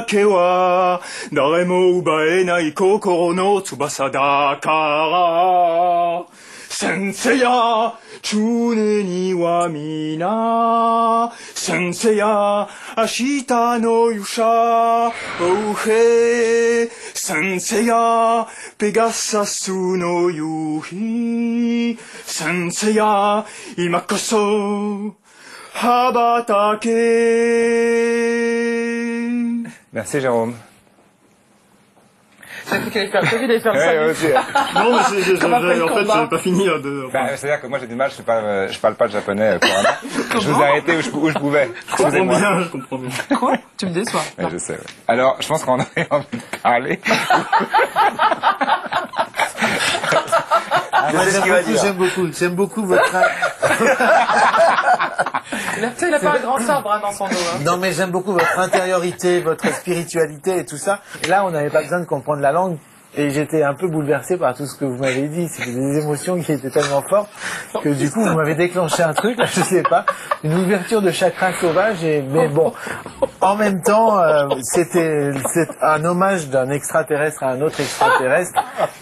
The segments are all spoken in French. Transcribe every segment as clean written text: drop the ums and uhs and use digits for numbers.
だけは誰も奪えない心の翼だから先生や常には皆先生や明日の勇者おへ先生やペガサスの夕日先生や今こそ羽ばたけ Merci Jérôme. J'ai cru qu'il allait faire ça. Non, mais en fait, j'avais pas fini de... C'est-à-dire que moi j'ai du mal, je parle pas le japonais couramment. Je vous ai arrêté où je pouvais. Je comprends bien. Quoi? Tu me déçois. Ouais, je sais. Ouais. Alors, je pense qu'on aurait envie de parler. J'aime beaucoup votre... Il n'a pas un grand sabre dans son dos. Hein. Non, mais j'aime beaucoup votre intériorité, votre spiritualité et tout ça. Et là, on n'avait pas besoin de comprendre la langue. Et j'étais un peu bouleversé par tout ce que vous m'avez dit. C'était des émotions qui étaient tellement fortes que du coup, vous m'avez déclenché un truc, là, je sais pas, une ouverture de chakra sauvage. Mais bon, en même temps, c'est un hommage d'un extraterrestre à un autre extraterrestre.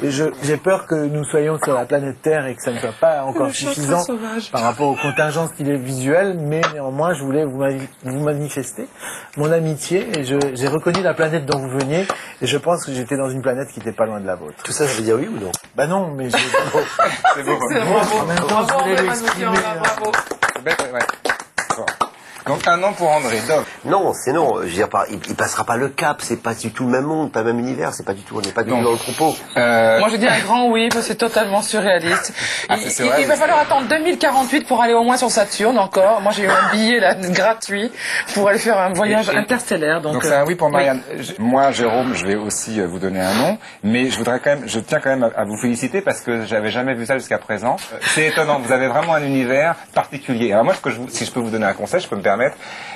Et j'ai peur que nous soyons sur la planète Terre et que ça ne soit pas encore suffisant par rapport aux contingences qu'il est visuel. Mais néanmoins, je voulais vous manifester mon amitié. Et j'ai reconnu la planète dont vous veniez. Et je pense que j'étais dans une planète qui était pas loin de la vôtre. Tout ça, ça veut dire oui ou non? Bah non, mais j'ai... C'est beau. Bravo. En même temps, je voulais l'exprimer. Bravo. C'est bête, ouais. Bon. Donc un an pour André. Doc. Non, c'est non. Je veux dire, il passera pas le cap. C'est pas du tout le même monde, pas le même univers. C'est pas du tout. On n'est pas du tout dans le troupeau. Moi, je dis un grand oui, parce que c'est totalement surréaliste. Il va falloir attendre 2048 pour aller au moins sur Saturne encore. Moi, j'ai eu un billet là gratuit pour aller faire un voyage interstellaire. Donc c'est un oui pour Marianne. Oui. Moi, Jérôme, je vais aussi vous donner un nom, mais je tiens quand même à vous féliciter parce que j'avais jamais vu ça jusqu'à présent. C'est étonnant. Vous avez vraiment un univers particulier. Alors moi, si je peux vous donner un conseil, je peux me permettre.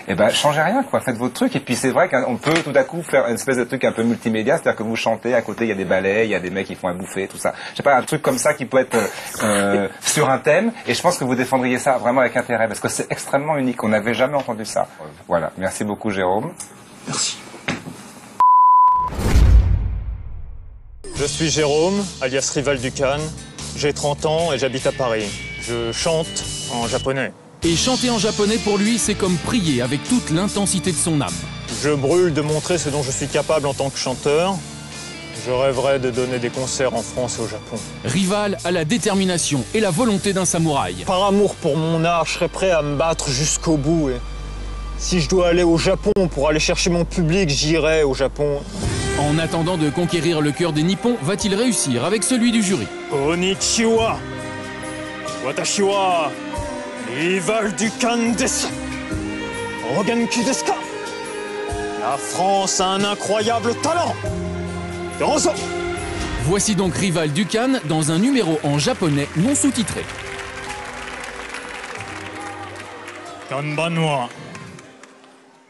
Eh ben, changez rien, quoi. Faites votre truc. Et puis, c'est vrai qu'on peut tout à coup faire une espèce de truc un peu multimédia. C'est-à-dire que vous chantez, à côté, il y a des ballets, il y a des mecs qui font à bouffer, tout ça. Je sais pas, un truc comme ça qui peut être sur un thème. Et je pense que vous défendriez ça vraiment avec intérêt. Parce que c'est extrêmement unique. On n'avait jamais entendu ça. Voilà. Merci beaucoup, Jérôme. Merci. Je suis Jérôme, alias Rival Ducan. J'ai 30 ans et j'habite à Paris. Je chante en japonais. Et chanter en japonais, pour lui, c'est comme prier avec toute l'intensité de son âme. Je brûle de montrer ce dont je suis capable en tant que chanteur. Je rêverais de donner des concerts en France et au Japon. Rival a la détermination et la volonté d'un samouraï. Par amour pour mon art, je serais prêt à me battre jusqu'au bout. Et si je dois aller au Japon pour aller chercher mon public, j'irai au Japon. En attendant de conquérir le cœur des Nippons, va-t-il réussir avec celui du jury? Konnichiwa. Watashi wa Rival Ducan desu. O genki desu ka? La France a un incroyable talent. Dozo. Voici donc Rival Ducan dans un numéro en japonais non sous-titré. Kanban wa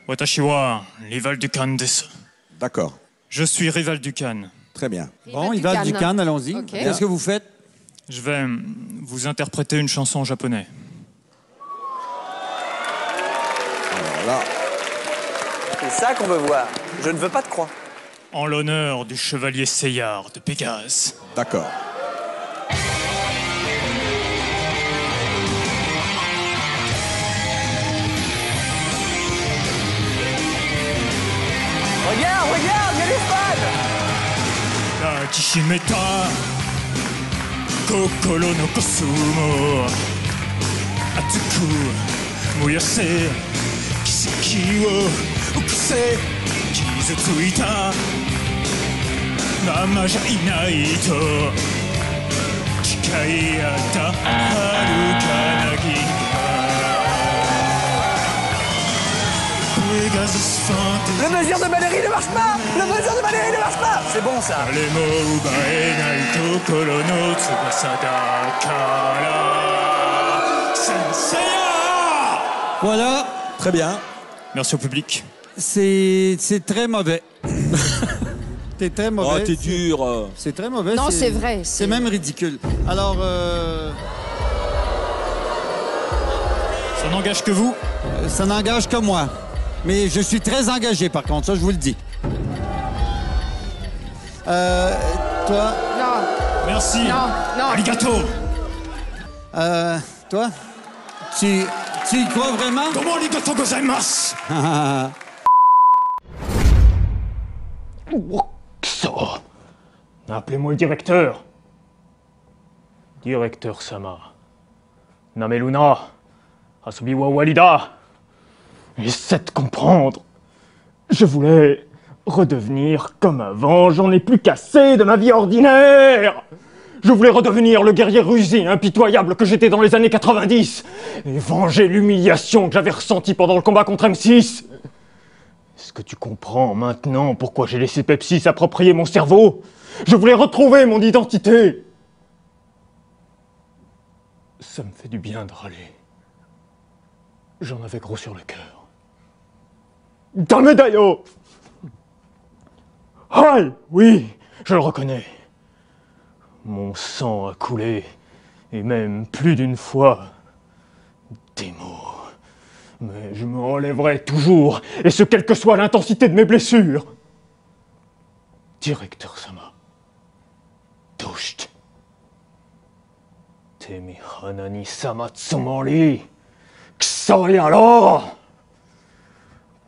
Watashi wa Rival Ducan desu. D'accord. Je suis Rival Ducan. Très bien. Bon, Rival Ducan, allons-y. Okay. Qu'est-ce que vous faites? Je vais vous interpréter une chanson en japonais. Alors là... C'est ça qu'on veut voir. Je ne veux pas de croix. En l'honneur du chevalier Seiyard de Pégase. D'accord. Regarde, il y a les fans. La Kishimeta Kokoro no kosumo Atsuku Moyase Kiseki wo Ukuse Kizu tsuita Mama ja inai to Kikai ata Harukanagi Le mesure de Valérie ne marche pas. Le mesure de Valérie ne marche pas. C'est bon ça. Voilà. Très bien. Merci au public. C'est très mauvais. T'es très mauvais. Oh, t'es dur. C'est très mauvais. Non, c'est vrai. C'est même ridicule. Alors... Ça n'engage que vous? Ça n'engage que moi. Mais je suis très engagé, par contre, ça, je vous le dis. Toi. Non. Merci. Non, non. Arigato. Toi. Tu y crois vraiment? Domo arigato gozaimasu. Appelez-moi le directeur. Directeur Sama. Nameluna. Asubiwa Walida. Essaie de comprendre. Je voulais redevenir comme avant. J'en ai plus qu'assez de ma vie ordinaire. Je voulais redevenir le guerrier rusé et impitoyable que j'étais dans les années 90 et venger l'humiliation que j'avais ressentie pendant le combat contre M6. Est-ce que tu comprends maintenant pourquoi j'ai laissé Pepsi s'approprier mon cerveau? Je voulais retrouver mon identité. Ça me fait du bien de râler. J'en avais gros sur le cœur. Damedayo! Aïe! Oui, je le reconnais. Mon sang a coulé, et même plus d'une fois. Des mots. Mais je me relèverai toujours, et ce quelle que soit l'intensité de mes blessures. Directeur Sama. Doshite. Temi hanani sama tsumori. Ksori alors?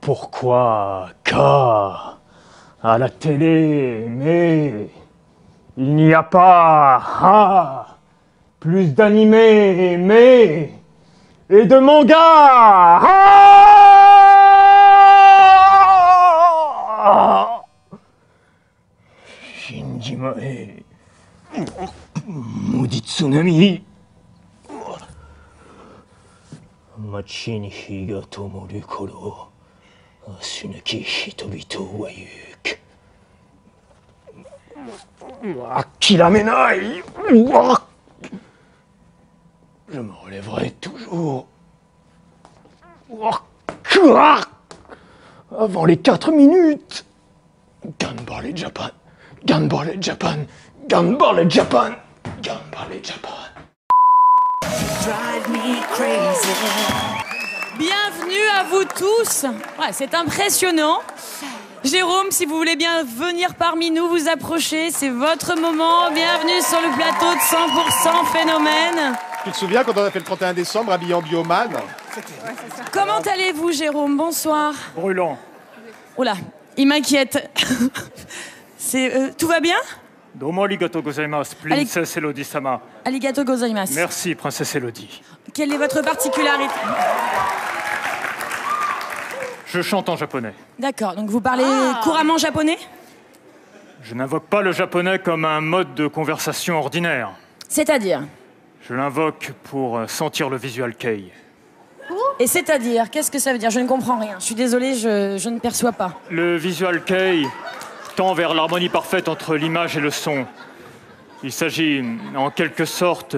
Pourquoi Ka à la télé, mais il n'y a pas plus d'animés, mais et de mangas. Shinjimae, maudit tsunami. Machi ni hi ga tomoru koro, asunuki hitobito wa yuku. Akiramenai. Je me relèverai toujours. Avant les 4 minutes. Ganbare Japan. Ganbare Japan. Ganbare Japan. Ganbare Japan. Bienvenue à vous tous. Ouais, c'est impressionnant. Jérôme, si vous voulez bien venir parmi nous, vous approcher, c'est votre moment. Bienvenue sur le plateau de 100% Phénomène. Tu te souviens quand on a fait le 31 décembre habillé en bioman? Comment allez-vous, Jérôme? Bonsoir. Brûlant. Oula, il m'inquiète. Tout va bien? Domo arigato gozaimasu, princesse Elodie-sama. Arigato gozaimasu. Merci, princesse Elodie. Quelle est votre particularité? Je chante en japonais. D'accord, donc vous parlez couramment japonais? Je n'invoque pas le japonais comme un mode de conversation ordinaire. C'est-à-dire? Je l'invoque pour sentir le visual kei. Et c'est-à-dire? Qu'est-ce que ça veut dire? Je ne comprends rien. Je suis désolée, je ne perçois pas. Le visual kei tend vers l'harmonie parfaite entre l'image et le son. Il s'agit, en quelque sorte,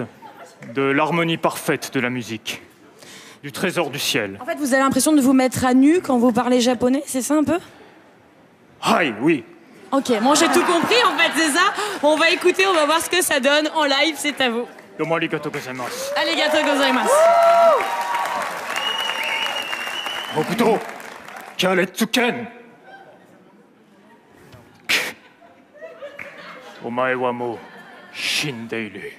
de l'harmonie parfaite de la musique. Du trésor du ciel. En fait, vous avez l'impression de vous mettre à nu quand vous parlez japonais, c'est ça un peu? Aïe, oui. Ok, moi j'ai tout compris en fait, c'est ça. On va écouter, on va voir ce que ça donne en live, c'est à vous. Domo arigato gozaimasu. Arigato gozaimasu. Hokuto, Kyaretsuken. Omae wa mou shindeiru.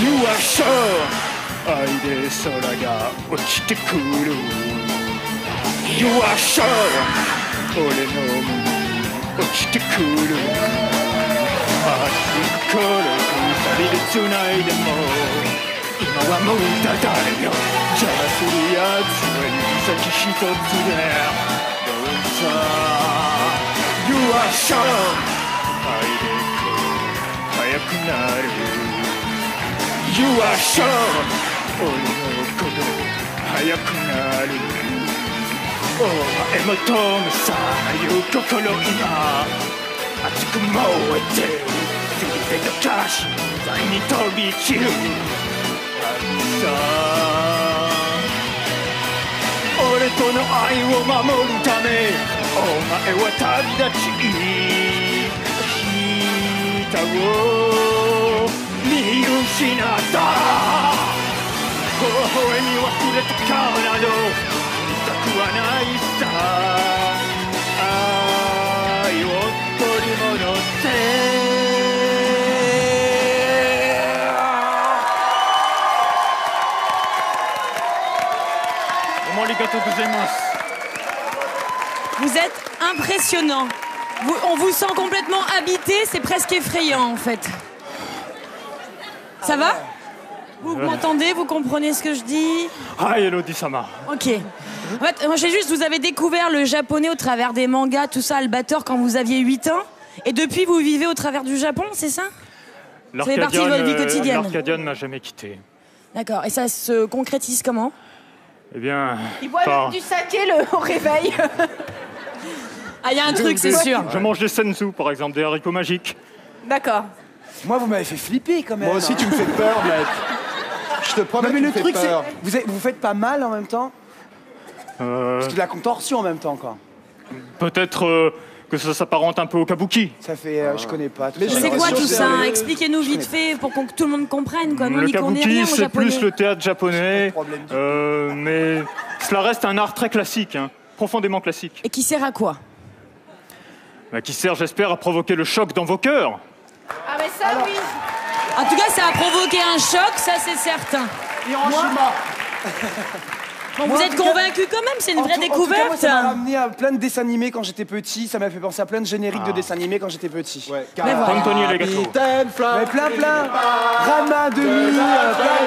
You are sure 愛で空が落ちてくる You are sure 俺の胸に落ちてくる熱い頃二人で繋いでも今はもうただよ邪魔するやつは指先一つでどうぞ You are sure 愛でこう早くなるYou are sure 俺のこと早くなるお前も止めさいう心今熱く燃えてる全てがガシ在に飛び散るさ俺との愛を守るためお前は旅立ち板を見失った微笑み忘れた顔など痛くはないさ愛を取り戻せありがとうございます Vous êtes impressionnant. On vous sent complètement habité, c'est presque effrayant en fait. Ça va? Vous m'entendez? Vous comprenez ce que je dis? Ah, Elodie-sama. Ok. En fait, moi j'ai juste, vous avez découvert le japonais au travers des mangas, tout ça, Albator, quand vous aviez 8 ans. Et depuis, vous vivez au travers du Japon, c'est ça? Ça fait partie de votre vie quotidienne. L'Arcadian ne m'a jamais quitté. D'accord. Et ça se concrétise comment? Eh bien... Il boit du saké au réveil. Ah, il y a un truc, c'est sûr. Je mange des senzu, par exemple, des haricots magiques. D'accord. Moi, vous m'avez fait flipper quand même. Moi aussi, tu me fais peur, mec. Je te promets que tu me fais peur. Vous faites pas mal en même temps? Parce que de la contorsion en même temps, quoi. Peut-être que ça s'apparente un peu au kabuki. Ça fait... je connais pas. C'est quoi tout ça? Expliquez-nous vite fait pour que tout le monde comprenne. Quoi. Nous, le on connaît rien kabuki, au c'est japonais. plus le théâtre japonais, mais cela reste un art très classique, hein, profondément classique. Et qui sert à quoi? Qui sert, j'espère, à provoquer le choc dans vos cœurs. Ah mais ça, oui. En tout cas, ça a provoqué un choc, ça c'est certain. Hiroshima. Bon, vous êtes convaincus quand même, c'est une vraie découverte. Moi, ça m'a ramené à plein de dessins animés quand j'étais petit. Ça m'a fait penser à plein de génériques de dessins animés quand j'étais petit. Ouais, Anthony et les gâteaux. Mais plein. Rama demi,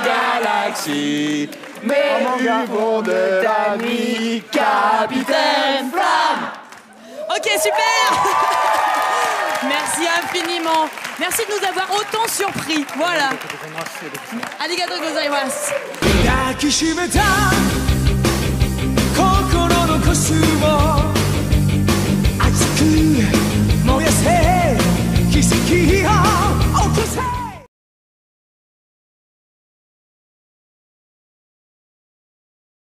galaxie, mais du monde de la nuit, Capitaine Flamme. Ok, super. Merci infiniment. Merci de nous avoir autant surpris. Voilà. Arigatou gozaimasu.